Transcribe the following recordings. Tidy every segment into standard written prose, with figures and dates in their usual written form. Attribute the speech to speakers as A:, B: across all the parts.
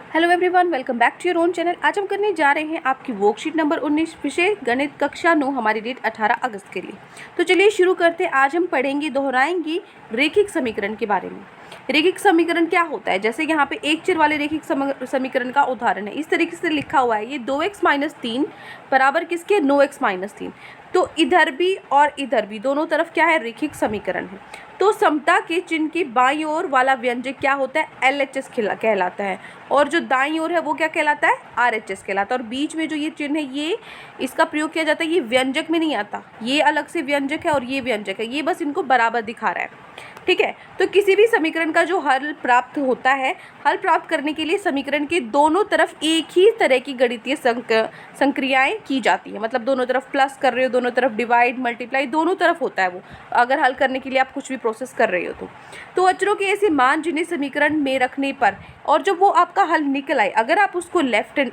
A: Hello everyone, welcome back to your own channel. आज हम करने जा रहे हैं आपकी वर्कशीट नंबर 19 विषय गणित कक्षा 9, हमारी डेट 18 अगस्त के लिए। तो चलिए शुरू करते हैं। आज हम पढ़ेंगे, दोहराएंगे रेखिक समीकरण के बारे में। रेखिक समीकरण क्या होता है? जैसे यहाँ पे एक चर वाले रेखिक समीकरण का उदाहरण है। इस तरीके से लिखा हुआ है, ये 2x - 3 बराबर किसके? 9x - 3। तो इधर भी और इधर भी दोनों तरफ क्या है? रेखिक समीकरण है। तो समता के चिन्ह की बाईं ओर वाला व्यंजक क्या होता है? LHS कहलाता है, और जो दाईं ओर है वो क्या कहलाता है? RHS कहलाता है। और बीच में जो ये चिन्ह है, ये इसका प्रयोग किया जाता है, ये व्यंजक में नहीं आता, ये अलग से व्यंजक है और ये व्यंजक है, ये बस इनको बराबर दिखा रहा है। ठीक है। तो किसी भी समीकरण का जो हल प्राप्त होता है, हल प्राप्त करने के लिए समीकरण के दोनों तरफ एक ही तरह की गणितीय संक्रियाएं की जाती है। मतलब दोनों तरफ प्लस कर रहे हो, दोनों तरफ डिवाइड, मल्टीप्लाई, दोनों तरफ होता है वो, अगर हल करने के लिए आप कुछ भी प्रोसेस कर रहे हो तो अचरों के ऐसे मान जिन्हें समीकरण में रखने पर और जब वो आपका हल निकल आए, अगर आप उसको लेफ्ट हैंड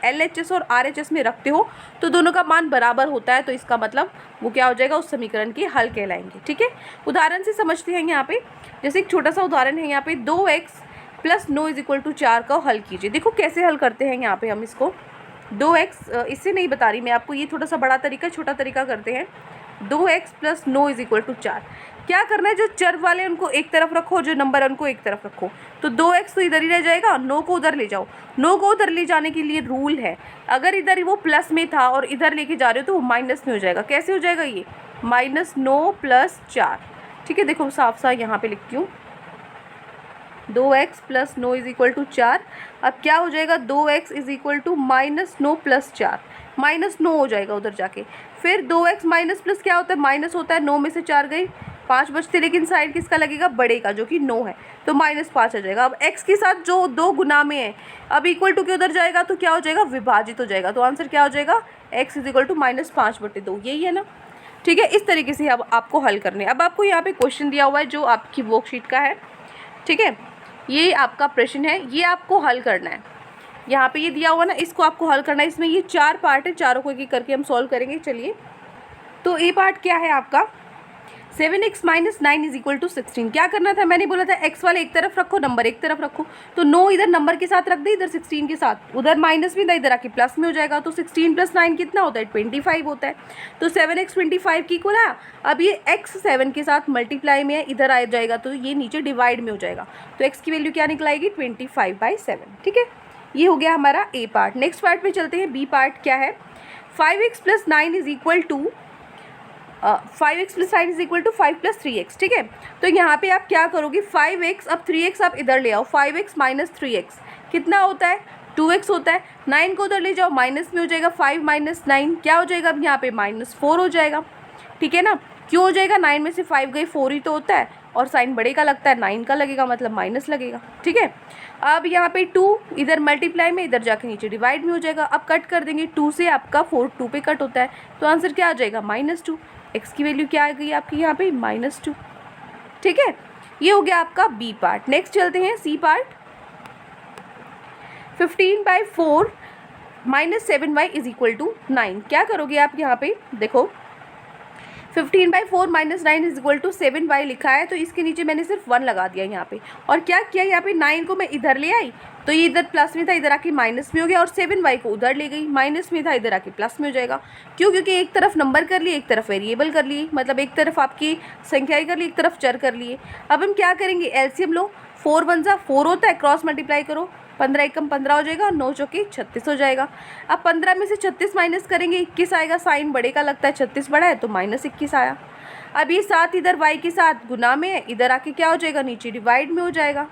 A: LHS और RHS में रखते हो तो दोनों का मान बराबर होता है। तो इसका मतलब वो क्या हो जाएगा? उस समीकरण के हल कहलाएंगे। ठीक है। उदाहरण से समझते हैं। यहाँ पे जैसे एक छोटा सा उदाहरण है, यहाँ पे 2x + 9 = 4 का हल कीजिए। देखो कैसे हल करते हैं। यहाँ पे हम इसको 2x, इससे नहीं बता रही मैं आपको, ये थोड़ा सा बड़ा तरीका, छोटा तरीका करते हैं। 2x + 9 = 4। क्या करना है? जो चर वाले उनको एक तरफ रखो, जो नंबर है उनको एक तरफ रखो। तो 2x तो इधर ही रह जाएगा, 9 को उधर ले जाओ। 9 को उधर ले जाने के लिए रूल है, अगर इधर वो प्लस में था और इधर लेके जा रहे हो तो वो माइनस में हो जाएगा। कैसे हो जाएगा? ये -9 + 4। ठीक है। देखो साफ साफ यहाँ पे लिखती हूँ, 2x + 9 = 4। अब क्या हो जाएगा? 2x = -9 + 4, -9 हो जाएगा उधर जाके। फिर 2x माइनस प्लस क्या होता है? माइनस होता है। 9 में से 4 गई, 5 बचते, लेकिन साइड किसका लगेगा? बड़े का, जो कि 9 है। तो -5 आ जाएगा। अब x के साथ जो 2 गुना में है, अब इक्वल टू के उधर जाएगा तो क्या हो जाएगा? विभाजित हो जाएगा। तो आंसर क्या हो जाएगा? x = -5/2। यही है ना? ठीक है। इस तरीके से अब आपको हल करने। अब आपको यहाँ पे क्वेश्चन दिया हुआ है जो आपकी वर्कशीट का है। ठीक है। ये आपका प्रश्न है, ये आपको हल करना है। यहाँ पे ये दिया हुआ ना, इसको आपको हल करना है। इसमें ये 4 पार्ट है, चारों को एक करके हम सॉल्व करेंगे। चलिए, तो ए पार्ट क्या है आपका? 7x - 9 = 16। क्या करना था? मैंने बोला था x वाले एक तरफ रखो, नंबर एक तरफ रखो। तो 9 इधर नंबर के साथ रख दे, इधर 16 के साथ, उधर माइनस में था, इधर आके प्लस में हो जाएगा। तो 16 + 9 कितना होता है? 25 होता है। तो 7x 25 की इक्वल आया। अब ये x 7 के साथ मल्टीप्लाई में है, इधर आ जाएगा तो ये नीचे डिवाइड में हो जाएगा। तो x की वैल्यू क्या निकलाएगी? 25/7। ठीक है। ये हो गया हमारा ए पार्ट। नेक्स्ट पार्ट में चलते हैं। बी पार्ट क्या है? 5x + 9 = 5x + 9 = 5 + 3x। ठीक है। तो यहाँ पे आप क्या करोगे? 5x, अब 3x आप इधर ले आओ। 5x - 3x कितना होता है? 2x होता है। 9 को उधर ले जाओ, माइनस में हो जाएगा। 5 - 9 क्या हो जाएगा? अब यहाँ पे -4 हो जाएगा। ठीक है ना? क्यों हो जाएगा? 9 में से 5 गए, 4 ही तो होता है, और साइन बड़े का लगता है, 9 का लगेगा, मतलब माइनस लगेगा। ठीक है। अब यहाँ पे 2 इधर मल्टीप्लाई में, इधर जाके नीचे डिवाइड में हो जाएगा। अब कट कर देंगे, 2 से आपका 4 2 पे कट होता है। तो आंसर क्या आ जाएगा? -2। x की वैल्यू क्या आ गई आपकी यहाँ पे? -2। ठीक है। ये हो गया आपका बी पार्ट। नेक्स्ट चलते हैं सी पार्ट। 15/4 - 7y = 9। क्या करोगे आप? यहाँ पे देखो, 15/4 - 9 = 7y लिखा है, तो इसके नीचे मैंने सिर्फ 1 लगा दिया यहाँ पे। और क्या किया? यहाँ पे 9 को मैं इधर ले आई, तो ये इधर प्लस में था, इधर आके माइनस में हो गया। और 7y को उधर ले गई, माइनस में था, इधर आके प्लस में हो जाएगा। क्यों? क्योंकि एक तरफ नंबर कर लिए, एक तरफ वेरिएबल कर लिए, मतलब एक तरफ आपकी संख्याएं कर ली, एक तरफ चर कर लिए। अब हम क्या करेंगे? एलसीएम लो। 4 × 1 = 4 होता है, क्रॉस मल्टीप्लाई करो, 15 × 1 = 15 हो जाएगा, और 9 × 4 = 36 हो जाएगा। अब 15 में से 36 माइनस करेंगे, 21 आएगा। साइन बड़े का लगता है, 36 बड़ा है, तो -21 आया। अब ये 7 इधर y के साथ गुना में है, इधर आके क्या हो जाएगा? नीचे डिवाइड में हो जाएगा।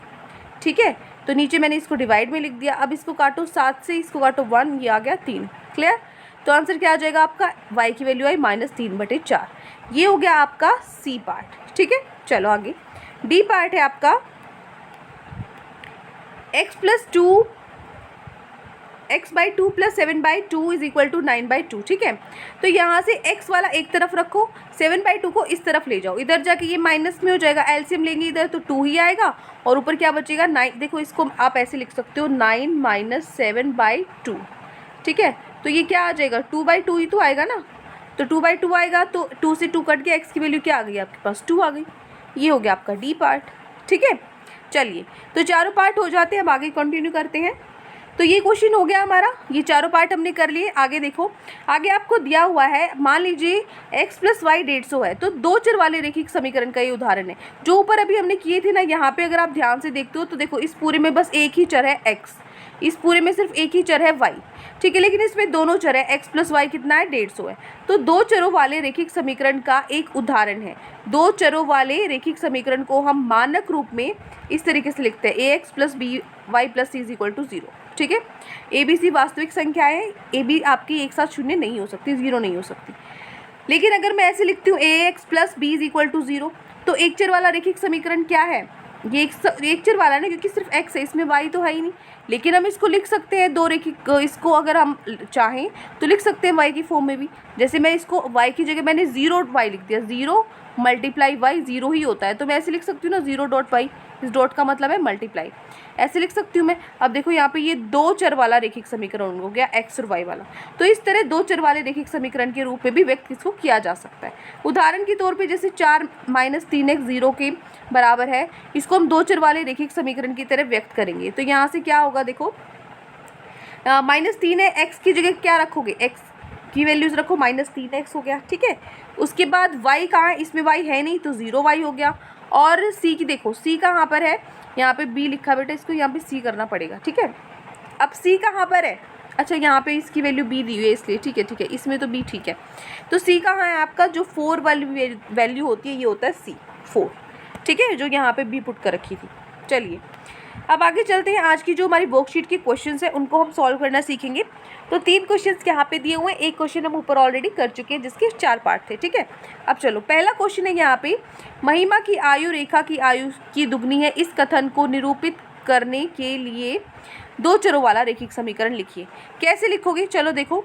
A: ठीक है। तो नीचे मैंने इसको डिवाइड में लिख दिया। अब इसको काटो 7 से, इसको काटो 1, ये आ गया 3। क्लियर? तो आंसर क्या आ जाएगा आपका? y की वैल्यू आई -3/4। ये हो गया आपका सी पार्ट। ठीक है। चलो आगे, डी पार्ट है आपका x + 2 x/2 + 7/2 = 9/2। ठीक है। तो यहाँ से x वाला एक तरफ रखो, 7/2 को इस तरफ ले जाओ, इधर जाके ये माइनस में हो जाएगा। एलसीएम लेंगे इधर तो 2 ही आएगा, और ऊपर क्या बचेगा? 9। देखो इसको आप ऐसे लिख सकते हो, 9 - 7/2। ठीक है। तो ये क्या आ जाएगा? 2/2 ही तो आएगा ना। तो 2/2 आएगा, तो 2 से 2 कट गया, x की वैल्यू क्या आ गई आपके पास? 2 आ गई। ये हो गया आपका डी पार्ट। ठीक है। चलिए, तो चारों पार्ट हो जाते हैं, अब आगे कंटिन्यू करते हैं। तो ये क्वेश्चन हो गया हमारा, ये चारों पार्ट हमने कर लिए। आगे देखो, आगे आपको दिया हुआ है, मान लीजिए x + y 150 है, तो दो चर वाले रैखिक समीकरण का ये उदाहरण है। जो ऊपर अभी हमने किए थे ना, यहाँ पे अगर आप ध्यान से देखते हो तो देखो इस पूरे में बस एक ही चर है x, इस पूरे में सिर्फ एक ही चर है y, ठीक है। लेकिन इसमें दोनों चर है, x + y कितना है, 150 है। तो दो चरों वाले रैखिक समीकरण का एक उदाहरण है। दो चरों वाले रैखिक समीकरण को हम मानक रूप में इस तरीके से लिखते हैं, ax + by + c = 0, ठीक है। ए बी सी वास्तविक संख्या है, ए बी आपकी एक साथ शून्य नहीं हो सकती, 0 नहीं हो सकती। लेकिन अगर मैं ऐसे लिखती हूँ ax + b = 0, तो एक चर वाला रैखिक समीकरण क्या है, ये एक चर वाला ना, क्योंकि सिर्फ x है, इसमें y तो है ही नहीं। लेकिन हम इसको लिख सकते हैं दो रैखिक, इसको अगर हम चाहें तो लिख सकते हैं y की फॉर्म में भी। जैसे मैं इसको y की जगह मैंने 0y लिख दिया, 0 × y 0 ही होता है, तो मैं ऐसे लिख सकती हूँ ना 0.y, इस डॉट का मतलब है मल्टीप्लाई, ऐसे लिख सकती हूँ मैं। अब देखो यहाँ पे ये दो चर वाला रैखिक समीकरण हो गया, x और y वाला। तो इस तरह दो चर वाले रैखिक समीकरण के रूप में भी व्यक्त इसको किया जा सकता है। उदाहरण के तौर पे जैसे 4 - 3x 0 के बराबर है, इसको हम दो चर वाले रैखिक समीकरण की तरह व्यक्त करेंगे। तो यहाँ से क्या होगा, देखो -3 है, x की जगह क्या रखोगे, x की वैल्यूज रखो, -3x हो गया, ठीक है। उसके बाद y कहाँ है, इसमें y है नहीं, तो 0y हो गया। और c की देखो, c कहाँ पर है, यहाँ पे b लिखा बेटा, इसको यहाँ पे c करना पड़ेगा, ठीक है। अब c कहाँ पर है, अच्छा यहाँ पे इसकी वैल्यू b दी हुई है इसलिए, ठीक है, ठीक है, इसमें तो b ठीक है। तो c कहाँ है आपका, जो 4 वाली वैल्यू होती है, ये होता है c 4, ठीक है, जो यहाँ पे b पुट कर रखी थी। चलिए, अब आगे चलते हैं। आज की जो हमारी वर्कशीट के क्वेश्चंस है उनको हम सॉल्व करना सीखेंगे। तो 3 क्वेश्चंस यहाँ पे दिए हुए हैं, एक क्वेश्चन हम ऊपर ऑलरेडी कर चुके हैं जिसके 4 पार्ट थे, ठीक है। अब चलो, पहला क्वेश्चन है यहाँ पे, महिमा की आयु रेखा की आयु की दुगनी है, इस कथन को निरूपित करने के लिए दो चरों वाला रैखिक समीकरण लिखिए। कैसे लिखोगे, चलो देखो।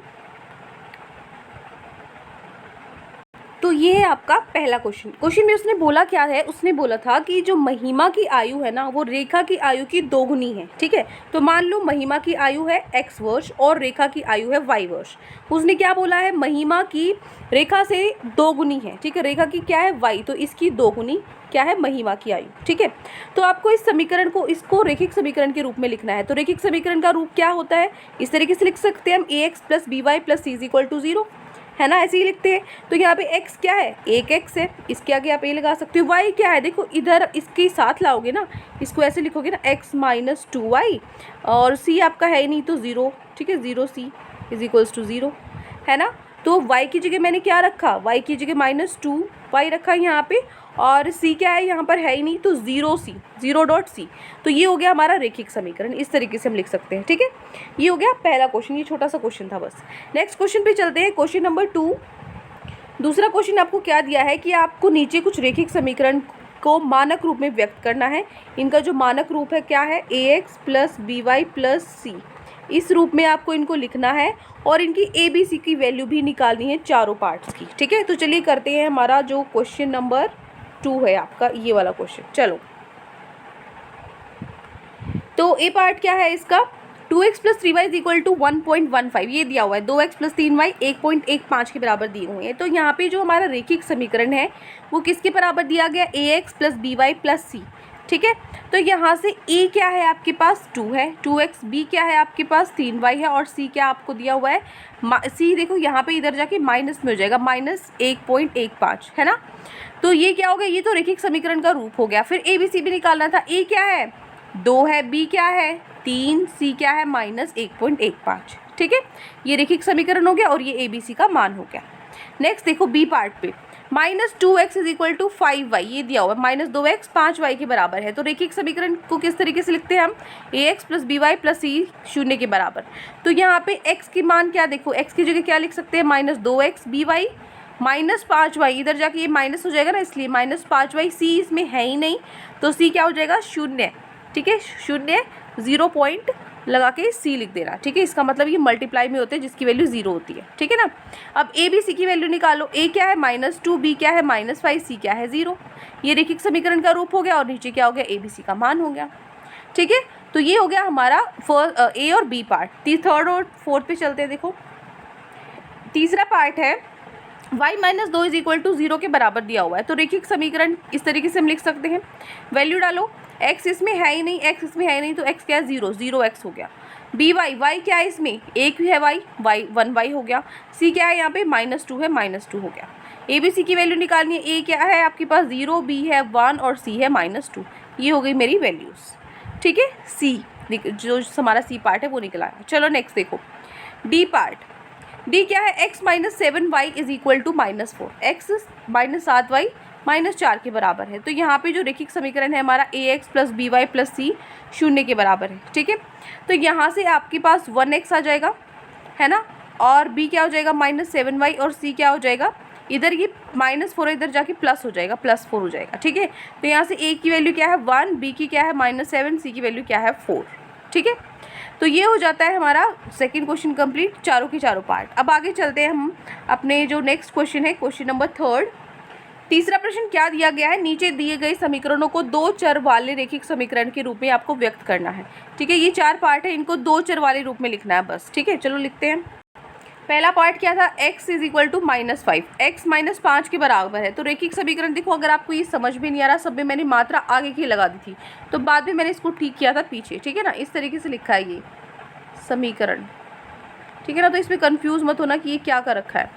A: तो ये है आपका पहला क्वेश्चन। क्वेश्चन में उसने बोला क्या है, उसने बोला था कि जो महिमा की आयु है ना, वो रेखा की आयु की दोगुनी है, ठीक है। तो मान लो महिमा की आयु है x वर्ष और रेखा की आयु है y वर्ष। उसने क्या बोला है, महिमा की रेखा से दोगुनी है, ठीक है। रेखा की क्या है, y, तो इसकी दोगुनी क्या है, महिमा की आयु, ठीक है। तो आपको इस समीकरण को, इसको रैखिक समीकरण के रूप में लिखना है। तो रैखिक समीकरण का रूप क्या होता है, इस तरीके से लिख सकते हैं हम, ax + by + c = 0, है ना, ऐसे ही लिखते हैं। तो यहाँ पे x क्या है, 1x है, इसके आगे आप a लगा सकते हो। y क्या है, देखो इधर इसके साथ लाओगे ना, इसको ऐसे लिखोगे ना, x - 2y, और c आपका है ही नहीं तो 0, ठीक है, 0c = 0, है ना। तो y की जगह मैंने क्या रखा, y की जगह -2y रखा यहाँ पे, और c क्या है, यहाँ पर है ही नहीं तो 0c 0.c। तो ये हो गया हमारा रैखिक समीकरण, इस तरीके से हम लिख सकते हैं, ठीक है। ये हो गया पहला क्वेश्चन, ये छोटा सा क्वेश्चन था बस। नेक्स्ट क्वेश्चन पे चलते हैं, क्वेश्चन नंबर 2। दूसरा क्वेश्चन आपको क्या दिया है कि आपको नीचे कुछ रैखिक समीकरण को मानक रूप में व्यक्त करना है। इनका जो मानक रूप है क्या है, ax + by + c, इस रूप में आपको इनको लिखना है और इनकी ABC की वैल्यू भी निकालनी है चारों पार्ट्स की, ठीक है। तो चलिए करते हैं, हमारा जो क्वेश्चन नंबर 2 है आपका, ये वाला क्वेश्चन। चलो, तो ए पार्ट क्या है इसका, 2x + 3y = 1.15, ये दिया हुआ है। 2x + 3y 1.15 के बराबर दिए हुए हैं। तो यहाँ पे जो हमारा रैखिक समीकरण है वो किसके बराबर दिया गया, ax + by + c, ठीक है। तो यहाँ से a क्या है आपके पास, 2 है, 2x, b क्या है आपके पास, 3y है, और c क्या आपको दिया हुआ है, c देखो यहाँ पे इधर जाके माइनस में हो जाएगा, -1.15, है ना। तो ये क्या हो गया, ये तो रैखिक समीकरण का रूप हो गया। फिर ABC भी निकालना था, a क्या है, 2 है, b क्या है, 3, c क्या है, -1.15, ठीक है। ये रैखिक समीकरण हो गया और ये ABC का मान हो गया। नेक्स्ट देखो बी पार्ट पे, -2x = 5y, ये दिया हुआ है, -2x 5y के बराबर है। तो रैखिक समीकरण को किस तरीके से लिखते हैं हम, ax + by + c 0 के बराबर। तो यहाँ पे x की मान क्या, देखो x की जगह क्या लिख सकते हैं, -2x by -5y, इधर जाके ये माइनस हो जाएगा ना, इसलिए -5y, c इसमें है ही नहीं तो c क्या हो जाएगा, 0, ठीक है, 0 0 पॉइंट लगा के c लिख देना, ठीक है। इसका मतलब ये मल्टीप्लाई में होते हैं जिसकी वैल्यू 0 होती है, ठीक है ना। अब a b c की वैल्यू निकालो, a क्या है -2, b क्या है -5, c क्या है 0। ये रैखिक समीकरण का रूप हो गया और नीचे क्या हो गया, a b c का मान हो गया, ठीक है। तो ये हो गया हमारा a और b पार्ट। थर्ड और फोर्थ पे चलते हैं। देखो तीसरा पार्ट है, y - 2 = 0 के बराबर दिया हुआ है। तो रैखिक समीकरण इस तरीके से हम लिख सकते हैं, वैल्यू डालो, एक्स इसमें है ही नहीं, एक्स इसमें है ही नहीं, तो एक्स क्या है 0, 0x हो गया। बी वाई, वाई क्या है इसमें, एक ही है वाई, वाई 1y हो गया। सी क्या है यहाँ पे -2 है, -2 हो गया। ए बी सी की वैल्यू निकालनी है। ए क्या है आपके पास 0, बी है 1 और सी है -2। ये हो गई मेरी वैल्यूज़, ठीक है। सी जो हमारा सी पार्ट है वो निकला है। चलो नेक्स्ट देखो डी पार्ट। डी क्या है, x - 7y is equal to -4, x -7y -4 के बराबर है। तो यहाँ पे जो रेखिक समीकरण है हमारा ax + by + c 0 के बराबर है, ठीक है। तो यहाँ से आपके पास 1x आ जाएगा, है ना, और b क्या हो जाएगा -7y, और c क्या हो जाएगा, इधर ये -4 है, इधर जाके प्लस हो जाएगा, +4 हो जाएगा, ठीक है। तो यहाँ से a की वैल्यू क्या है 1, b की क्या है -7, c की वैल्यू क्या है 4, ठीक है। तो ये हो जाता है हमारा सेकंड क्वेश्चन कंप्लीट, चारों के चारों पार्ट। अब आगे चलते हैं हम अपने जो नेक्स्ट क्वेश्चन है, क्वेश्चन नंबर 3। तीसरा प्रश्न क्या दिया गया है, नीचे दिए गए समीकरणों को 2 चर वाले रेखिक समीकरण के रूप में आपको व्यक्त करना है, ठीक है। ये 4 पार्ट है, इनको 2 चर वाले रूप में लिखना है बस, ठीक है। चलो लिखते हैं। पहला पार्ट क्या था, x = -5, x -5 के बराबर है। तो रेखिक समीकरण देखो, अगर आपको ये समझ में नहीं आ रहा, सब में मैंने मात्रा आगे की लगा दी थी, तो बाद में मैंने इसको ठीक किया था पीछे, ठीक है ना। इस तरीके से लिखा है ये समीकरण, ठीक है ना। तो इसमें कंफ्यूज मत होना कि ये क्या कर रखा है,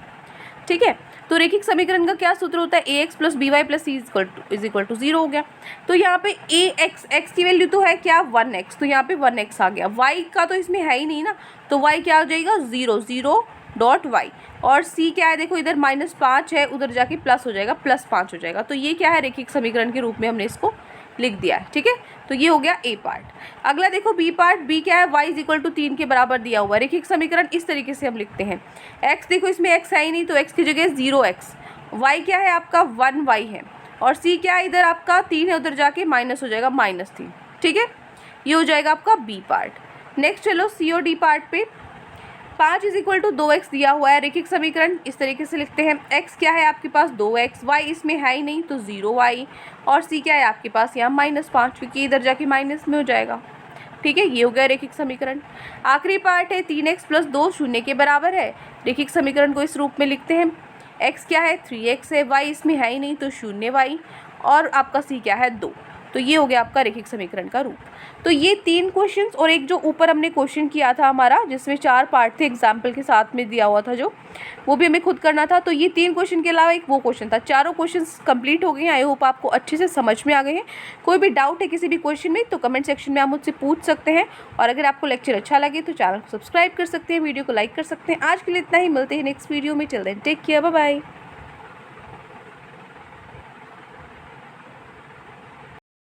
A: ठीक है। तो रेखिक समीकरण का क्या सूत्र होता है, ax + by + c = 0 हो गया। तो यहाँ पे x की वैल्यू तो है क्या 1x, तो यहाँ पे 1x आ गया। y का तो इसमें है ही नहीं ना, तो y क्या हो जाएगा 0, 0.y, और c क्या है देखो, इधर -5 है, उधर जाके प्लस हो जाएगा, +5 हो जाएगा। तो ये क्या है, रेखिक समीकरण के रूप में हमने इसको लिख दिया है, ठीक है। तो ये हो गया ए पार्ट। अगला देखो बी पार्ट। बी क्या है, y = 3 के बराबर दिया हुआ है। रेखिक समीकरण इस तरीके से हम लिखते हैं। x देखो इसमें x है ही नहीं, तो x की जगह 0x, y क्या है आपका 1y है, और c क्या है, इधर आपका 3 है, उधर जाके माइनस हो जाएगा -3, ठीक है। ये हो जाएगा आपका बी पार्ट। नेक्स्ट चलो सी और डी पार्ट पे। 5 = 2x दिया हुआ है। रेखिक समीकरण इस तरीके से लिखते हैं। x क्या है आपके पास 2x, y इसमें है ही नहीं, तो 0y, और c क्या है आपके पास यहाँ -5, क्योंकि इधर जाके माइनस में हो जाएगा, ठीक है। ये हो गया रेखिक समीकरण। आखिरी पार्ट है 3x + 2 0 के बराबर है। रेखिक समीकरण को इस रूप में लिखते हैं। x क्या है 3x है, y इसमें है ही नहीं, तो 0y, और आपका c क्या है 2। तो ये हो गया आपका रेखिक समीकरण का रूप। तो ये 3 क्वेश्चंस, और एक जो ऊपर हमने क्वेश्चन किया था हमारा, जिसमें 4 पार्ट थे, एग्जाम्पल के साथ में दिया हुआ था जो, वो भी हमें खुद करना था। तो ये 3 क्वेश्चन के अलावा एक वो क्वेश्चन था। चारों क्वेश्चंस कंप्लीट हो गए हैं। आई होप आपको अच्छे से समझ में आ गए हैं। कोई भी डाउट है किसी भी क्वेश्चन में तो कमेंट सेक्शन में आप मुझसे पूछ सकते हैं, और अगर आपको लेक्चर अच्छा लगे तो चैनल को सब्सक्राइब कर सकते हैं, वीडियो को लाइक कर सकते हैं। आज के लिए इतना ही, मिलते हैं नेक्स्ट वीडियो में। Till then take care, bye bye.